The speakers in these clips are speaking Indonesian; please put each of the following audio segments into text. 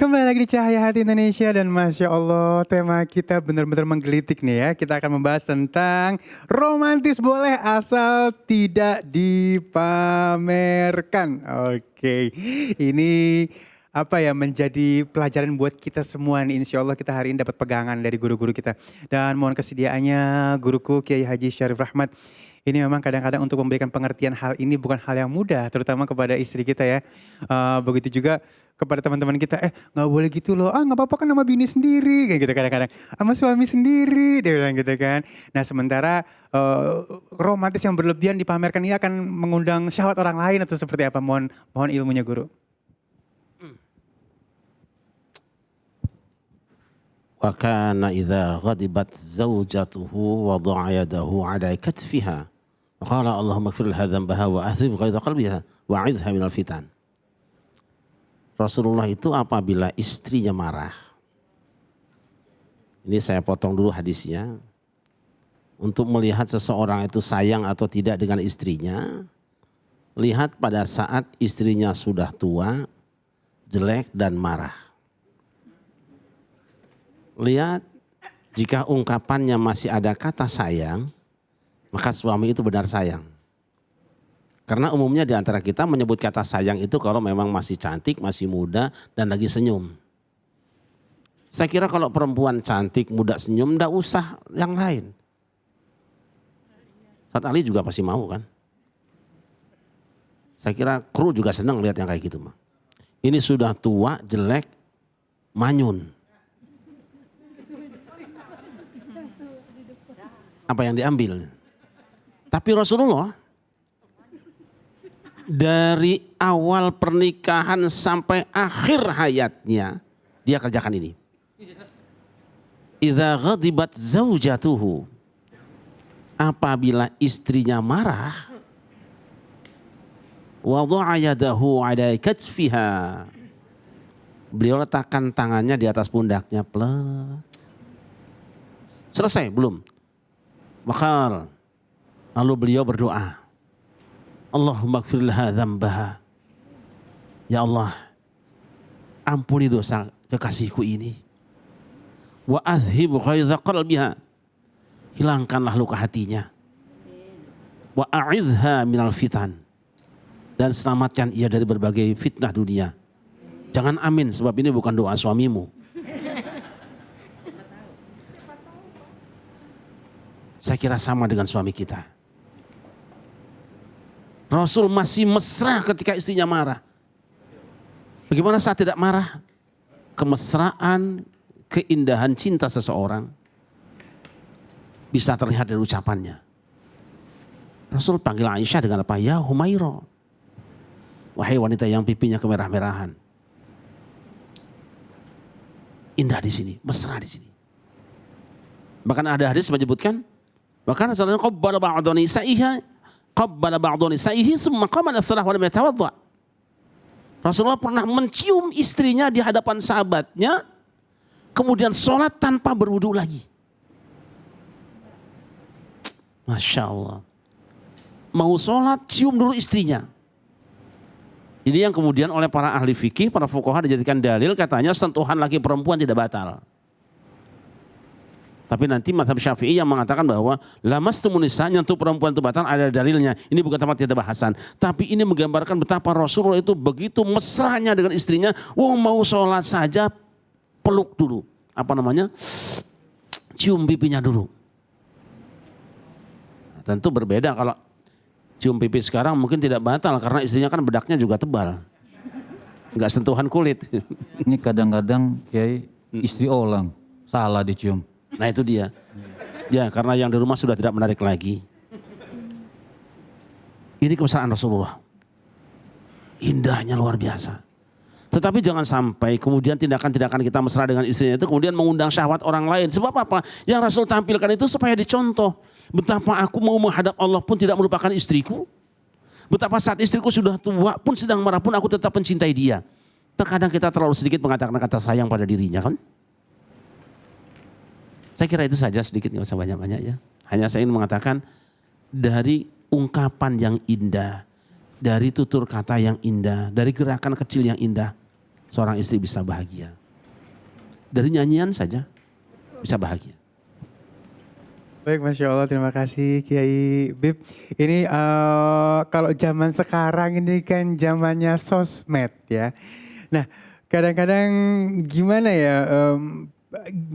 Kembali lagi di Cahaya Hati Indonesia dan Masya Allah tema kita benar-benar menggelitik nih ya. Kita akan membahas tentang romantis boleh asal tidak dipamerkan. Oke, ini apa ya menjadi pelajaran buat kita semua nih. Insya Allah kita hari ini dapat pegangan dari guru-guru kita. Dan mohon kesediaannya guruku Kiai Haji Syarif Rahmat. Ini memang kadang-kadang untuk memberikan pengertian hal ini bukan hal yang mudah, terutama kepada istri kita ya. Begitu juga kepada teman-teman kita, nggak boleh gitu loh, nggak apa-apa kan sama bini sendiri, kayak gitu kadang-kadang. Sama suami sendiri, dia bilang gitu kan. Nah sementara romantis yang berlebihan dipamerkan ini akan mengundang syahwat orang lain atau seperti apa? Mohon ilmunya guru. Wa kana idza ghadibat zawjatuhu wada'a yadahu 'ala katfiha wa qala Allahumma ighfir laha dhanbaha wa athib ghaidha qalbiha wa 'idha minal fitan. Rasulullah itu apabila istrinya marah. Ini saya potong dulu hadisnya. Untuk melihat seseorang itu sayang atau tidak dengan istrinya, lihat pada saat istrinya sudah tua, jelek dan marah. Lihat jika ungkapannya masih ada kata sayang, maka suami itu benar sayang. Karena umumnya di antara kita menyebut kata sayang itu kalau memang masih cantik, masih muda dan lagi senyum. Saya kira kalau perempuan cantik, muda, senyum, enggak usah yang lain. Saat Ali juga pasti mau kan. Saya kira kru juga senang lihat yang kayak gitu mah. Ini sudah tua, jelek, manyun. Apa yang diambil. Tapi Rasulullah dari awal pernikahan sampai akhir hayatnya dia kerjakan ini. Idza ghadibat zaujatuhu, apabila istrinya marah, wada'a yadahu 'ala katfiha, beliau letakkan tangannya di atas pundaknya, plek. Selesai belum? Maka lalu beliau berdoa, Allahumma ighfir laha dhanbaha. Ya Allah, ampuni dosa kekasihku ini. Wa adhhib ghaidha qalbiha. Hilangkanlah luka hatinya. Wa a'idha minal fitan. Dan selamatkan ia dari berbagai fitnah dunia. Jangan amin sebab ini bukan doa suamimu. Saya kira sama dengan suami kita. Rasul masih mesra ketika istrinya marah. Bagaimana saat tidak marah? Kemesraan, keindahan cinta seseorang bisa terlihat dari ucapannya. Rasul panggil Aisyah dengan apa? Ya Humaira. Wahai wanita yang pipinya kemerah-merahan. Indah di sini, mesra di sini. Bahkan ada hadis menyebutkan, bahkan Rasulullah qabbala ba'dhu nisaihi summa qama lis-salah wa lam yatawadda. Rasulullah pernah mencium istrinya di hadapan sahabatnya, kemudian sholat tanpa berwudu lagi. Masya Allah. Mau sholat cium dulu istrinya. Ini yang kemudian oleh para ahli fikih, para fuqaha dijadikan dalil, katanya sentuhan laki perempuan tidak batal. Tapi nanti mazhab Syafi'i yang mengatakan bahwa lamastumun nisa, nyentuh perempuan itu batal, ada dalilnya. Ini bukan tempat kita bahasan. Tapi ini menggambarkan betapa Rasulullah itu begitu mesranya dengan istrinya. Wah, mau sholat saja peluk dulu. Apa namanya? Cium pipinya dulu. Nah, tentu berbeda kalau cium pipi sekarang mungkin tidak batal karena istrinya kan bedaknya juga tebal. Enggak sentuhan kulit. Ini kadang-kadang Kiai istri orang salah dicium. Nah itu dia. Ya karena yang di rumah sudah tidak menarik lagi. Ini kemesraan Rasulullah. Indahnya luar biasa. Tetapi jangan sampai kemudian tindakan-tindakan kita mesra dengan istrinya itu kemudian mengundang syahwat orang lain. Sebab apa? Yang Rasul tampilkan itu supaya dicontoh. Betapa aku mau menghadap Allah pun tidak melupakan istriku. Betapa saat istriku sudah tua pun sedang marah pun aku tetap mencintai dia. Terkadang kita terlalu sedikit mengatakan kata sayang pada dirinya kan. Saya kira itu saja sedikit, nggak usah banyak-banyak ya. Hanya saya ingin mengatakan dari ungkapan yang indah, dari tutur kata yang indah, dari gerakan kecil yang indah, seorang istri bisa bahagia. Dari nyanyian saja bisa bahagia. Baik, Masya Allah, terima kasih Kiai Bib. Ini kalau zaman sekarang ini kan zamannya sosmed ya. Nah, kadang-kadang gimana ya,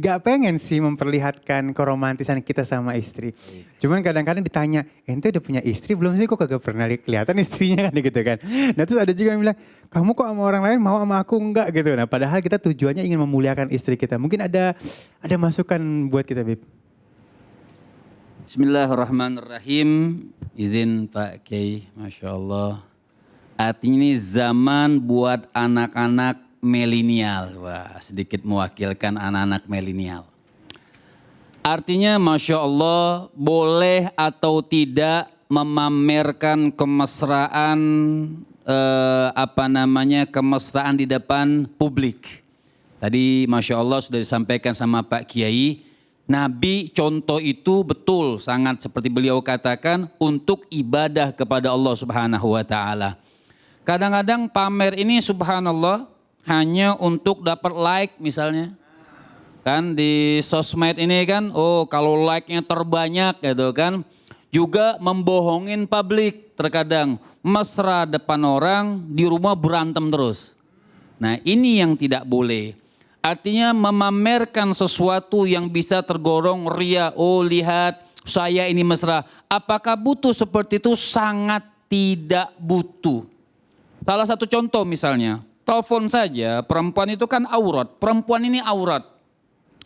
gak pengen sih memperlihatkan keromantisan kita sama istri. Cuman kadang-kadang ditanya, ente udah punya istri belum sih, kok kagak pernah kelihatan istrinya kan gitu kan. Nah terus ada juga yang bilang, kamu kok sama orang lain mau sama aku enggak gitu. Nah padahal kita tujuannya ingin memuliakan istri kita. Mungkin ada masukan buat kita, Bib. Bismillahirrahmanirrahim. Izin Pak Kiai, Masya Allah. Artinya ini zaman buat anak-anak milenial. Wah, sedikit mewakilkan anak-anak milenial. Artinya Masya Allah, boleh atau tidak memamerkan kemesraan, kemesraan di depan publik. Tadi Masya Allah sudah disampaikan sama Pak Kiai, Nabi contoh itu betul sangat seperti beliau katakan untuk ibadah kepada Allah Subhanahu wa taala. Kadang-kadang pamer ini subhanallah hanya untuk dapat like misalnya. Kan di sosmed ini kan, oh kalau like-nya terbanyak gitu kan. Juga membohongin publik terkadang. Mesra depan orang, di rumah berantem terus. Nah ini yang tidak boleh. Artinya memamerkan sesuatu yang bisa tergolong ria. Oh lihat saya ini mesra. Apakah butuh seperti itu? Sangat tidak butuh. Salah satu contoh misalnya. Telepon saja, perempuan itu kan aurat. Perempuan ini aurat.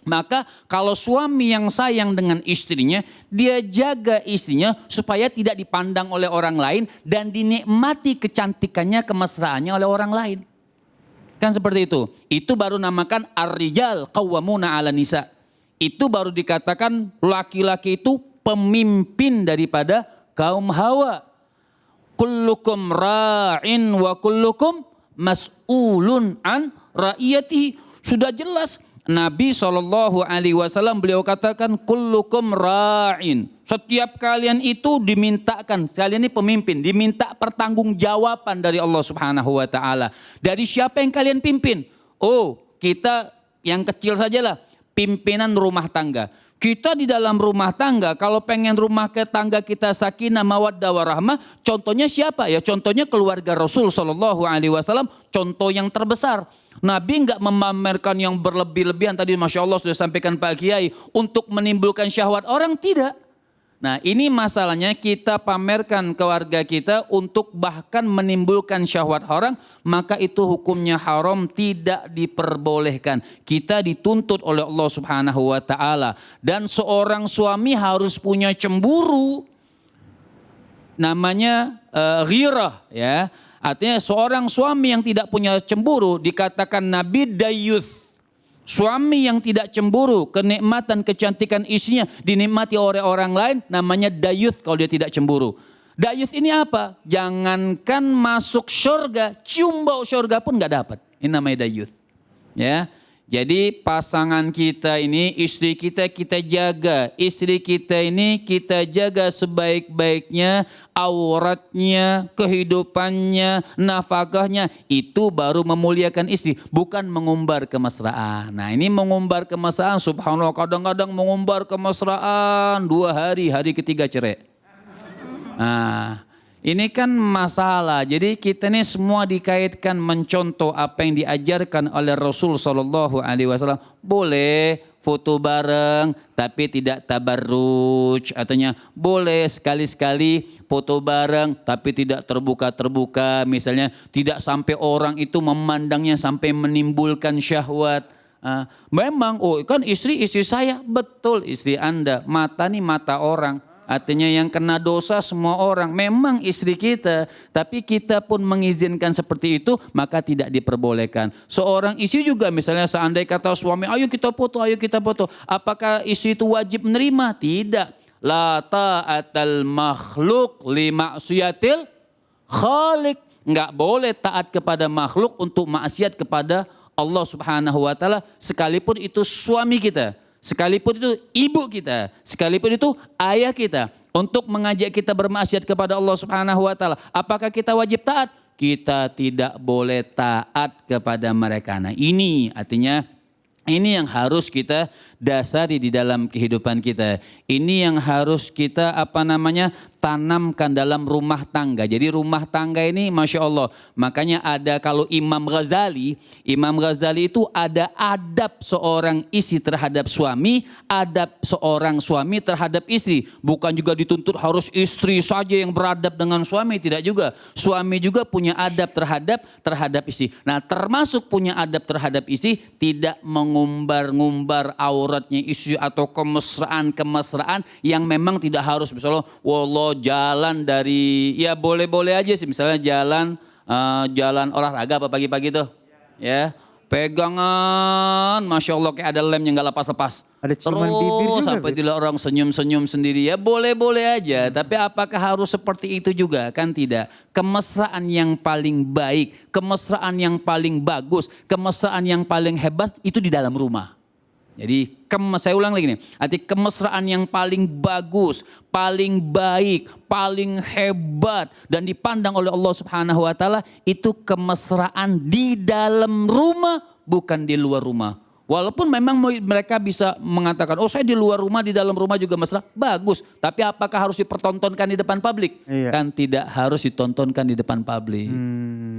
Maka kalau suami yang sayang dengan istrinya, dia jaga istrinya supaya tidak dipandang oleh orang lain. Dan dinikmati kecantikannya, kemesraannya oleh orang lain. Kan seperti itu. Itu baru namakan ar-rijal qawwamuna 'ala nisa. Itu baru dikatakan laki-laki itu pemimpin daripada kaum Hawa. Kullukum ra'in wa kullukum mas'ulun an ra'iyatihi. Sudah jelas Nabi SAW beliau katakan kullukum ra'in. Setiap kalian itu dimintakan, kalian ini pemimpin, diminta pertanggungjawaban dari Allah Subhanahu wa taala. Dari siapa yang kalian pimpin? Oh, kita yang kecil sajalah, pimpinan rumah tangga. Kita di dalam rumah tangga, kalau pengen rumah tangga kita sakinah mawaddah warahmah, contohnya siapa? Ya contohnya keluarga Rasul SAW, contoh yang terbesar. Nabi enggak memamerkan yang berlebih-lebihan, tadi Masya Allah sudah sampaikan Pak Kiai, untuk menimbulkan syahwat orang, tidak. Nah ini masalahnya kita pamerkan keluarga kita untuk bahkan menimbulkan syahwat orang, maka itu hukumnya haram, tidak diperbolehkan. Kita dituntut oleh Allah Subhanahu wa taala, dan seorang suami harus punya cemburu. Namanya ghirah ya. Artinya seorang suami yang tidak punya cemburu dikatakan Nabi dayuth. Suami yang tidak cemburu, kenikmatan, kecantikan istrinya dinikmati oleh orang lain, namanya dayuth kalau dia tidak cemburu. Dayuth ini apa? Jangankan masuk surga, cium bau surga pun gak dapat. Ini namanya dayuth. Ya. Jadi pasangan kita ini, istri kita jaga. Istri kita ini kita jaga sebaik-baiknya, auratnya, kehidupannya, nafkahnya. Itu baru memuliakan istri, bukan mengumbar kemesraan. Nah ini mengumbar kemesraan, subhanallah kadang-kadang mengumbar kemesraan 2 hari, hari ketiga cerai. Nah ini kan masalah. Jadi kita ini semua dikaitkan mencontoh apa yang diajarkan oleh Rasul SAW. Boleh foto bareng tapi tidak tabarruj. Artinya boleh sekali-sekali foto bareng tapi tidak terbuka-terbuka. Misalnya tidak sampai orang itu memandangnya sampai menimbulkan syahwat. Memang oh kan istri saya. Betul istri Anda. Mata nih mata orang. Artinya yang kena dosa semua orang, memang istri kita. Tapi kita pun mengizinkan seperti itu, maka tidak diperbolehkan. Seorang istri juga misalnya seandainya kata suami, ayo kita foto. Apakah istri itu wajib menerima? Tidak. La ta'atal makhluk li ma'siyatil khaliq. Enggak boleh taat kepada makhluk untuk maksiat kepada Allah Subhanahu wa taala, sekalipun itu suami kita. Sekalipun itu ibu kita, sekalipun itu ayah kita, untuk mengajak kita bermaksiat kepada Allah Subhanahu wa taala, apakah kita wajib taat? kita tidak boleh taat kepada mereka. Nah ini artinya ini yang harus kita dasari di dalam kehidupan kita. Ini yang harus kita tanamkan dalam rumah tangga. Jadi rumah tangga ini Masya Allah. Makanya ada kalau Imam Ghazali itu ada adab seorang istri terhadap suami, adab seorang suami terhadap istri. Bukan juga dituntut harus istri saja yang beradab dengan suami, tidak juga. Suami juga punya adab terhadap istri. Nah termasuk punya adab terhadap istri, tidak mengumbar-ngumbar auratnya istri atau kemesraan yang memang tidak harus. Misalnya wallah jalan dari, ya boleh-boleh aja sih, misalnya jalan olahraga apa pagi-pagi tuh, ya pegangan, Masya Allah kayak ada lem yang gak lepas-lepas. Ada ciuman bibir juga, sampai tidak orang senyum-senyum sendiri, ya boleh-boleh aja. Tapi apakah harus seperti itu juga? Kan tidak. Kemesraan yang paling baik, kemesraan yang paling bagus, kemesraan yang paling hebat itu di dalam rumah. Jadi saya ulang lagi nih, arti kemesraan yang paling bagus, paling baik, paling hebat dan dipandang oleh Allah Subhanahu wa taala itu kemesraan di dalam rumah, bukan di luar rumah. Walaupun memang mereka bisa mengatakan, oh saya di luar rumah, di dalam rumah juga mesra, bagus. Tapi apakah harus dipertontonkan di depan publik? Iya. Kan tidak harus ditontonkan di depan publik.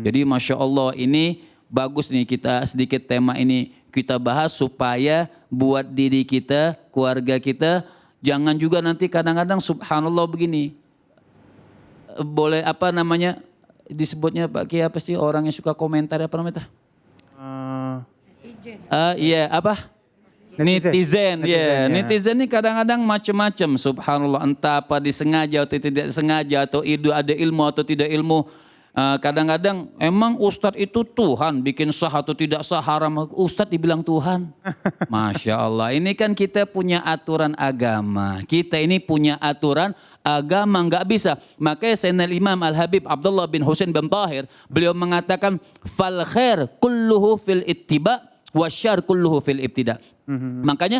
Jadi Masya Allah ini bagus nih kita sedikit tema ini kita bahas supaya buat diri kita, keluarga kita, jangan juga nanti kadang-kadang subhanallah begini. Boleh disebutnya Pak Kiai apa sih orang yang suka komentar apa namanya? Iya apa? Netizen, ya. Netizen ini kadang-kadang macam-macam subhanallah. Entah apa disengaja atau tidak disengaja atau ada ilmu atau tidak ilmu. Kadang-kadang emang Ustadz itu Tuhan bikin sah atau tidak sah haram. Ustadz dibilang Tuhan. Masya Allah. Ini kan kita punya aturan agama. Kita ini punya aturan agama. Nggak bisa. Makanya Sayyidina Imam Al-Habib Abdullah bin Husain bin Tahir. Beliau mengatakan. Fal khair kulluhu fil ittiba. Wasyar kulluhu fil ibtida. Makanya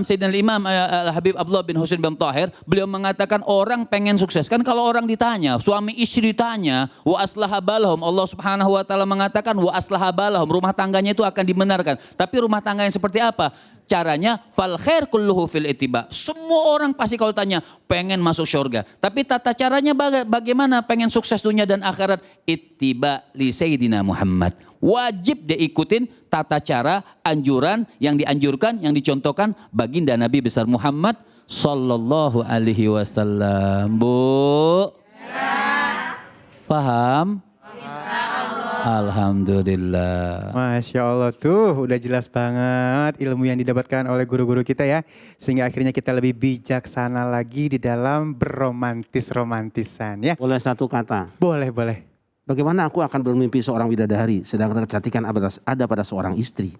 Sayyidina Imam Al-Habib Abdullah bin Husain bin Tahir, beliau mengatakan orang pengen sukses. Kan kalau orang ditanya, suami istri ditanya, wa aslaha balahum, Allah Subhanahu wa taala mengatakan wa aslaha balahum, rumah tangganya itu akan dibenarkan. Tapi rumah tangga yang seperti apa? Caranya fal khair kulluhu fil ittiba. Semua orang pasti kalau tanya pengen masuk surga. Tapi tata caranya bagaimana pengen sukses dunia dan akhirat? Ittiba li Sayyidina Muhammad. Wajib dia ikutin tata cara anjuran yang dianjurkan, yang dicontohkan baginda Nabi besar Muhammad sallallahu alaihi wasallam. Bu? Ya. Paham? Alhamdulillah. Masya Allah tuh udah jelas banget ilmu yang didapatkan oleh guru-guru kita ya. Sehingga akhirnya kita lebih bijaksana lagi di dalam berromantis-romantisan ya. Boleh satu kata? Boleh, boleh. Bagaimana aku akan bermimpi seorang bidadari sedangkan kecantikan ada pada seorang istri.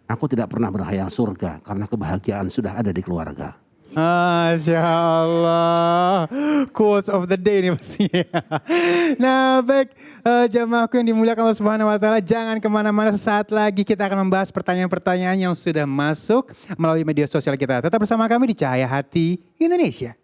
Aku tidak pernah berhayal surga karena kebahagiaan sudah ada di keluarga. Masya Allah. Quotes of the day nih pastinya. Nah baik jamaahku yang dimuliakan Allah Subhanahu wa taala, jangan kemana-mana, sesaat lagi kita akan membahas pertanyaan-pertanyaan yang sudah masuk melalui media sosial kita. Tetap bersama kami di Cahaya Hati Indonesia.